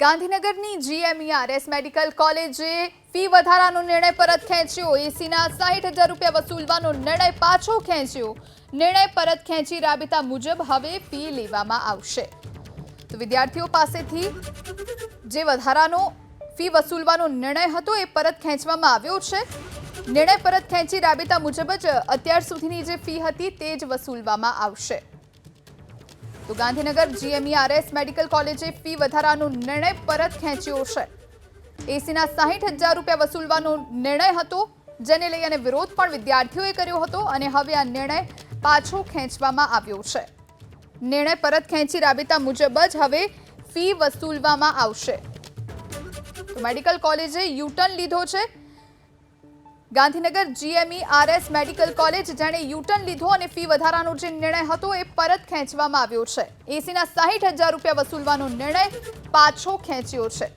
ગાંધીનગરની GMERS medical કોલેજે fee વધારાનો નિર્ણય પરત ખેંચ્યો। એસીના 60,000 રૂપિયા વસૂલવાનો નિર્ણય પાછો ખેંચ્યો। નિર્ણય પરત ખેંચી રાબેતા મુજબ હવે ફી લેવામાં આવશે। તો વિદ્યાર્થીઓ પાસેથી જે વધારાનો ફી વસૂલવાનો નિર્ણય હતો એ પરત ખેંચવામાં આવ્યો છે। નિર્ણય પરત ખેંચી રાબેતા મુજબ જ અત્યાર સુધીની જે ફી હતી તે જ વસૂલવામાં આવશે। તો ગાંધીનગર જીએમઈઆરએસ મેડિકલ કોલેજે ફી વધારાનો નિર્ણય પરત ખેંચ્યો છે। એસીના 60,000 રૂપિયા વસૂલવાનો નિર્ણય હતો, જેને લઈ અને વિરોધ પણ વિદ્યાર્થીઓએ કર્યો હતો અને હવે આ નિર્ણય પાછો ખેંચવામાં આવ્યો છે। નિર્ણય પરત ખેંચી રાબેતા મુજબ જ હવે ફી વસૂલવામાં આવશે। તો મેડિકલ કોલેજે યુટર્ન લીધો છે। ગાંધીનગર જીએમઈઆરએસ મેડિકલ કોલેજ જેણે યુટર્ન લીધો અને ફી વધારાનો જે નિર્ણય હતો એ પરત ખેંચવામાં આવ્યો છે। એસીના 60,000 રૂપિયા વસૂલવાનો નિર્ણય પાછો ખેંચ્યો છે।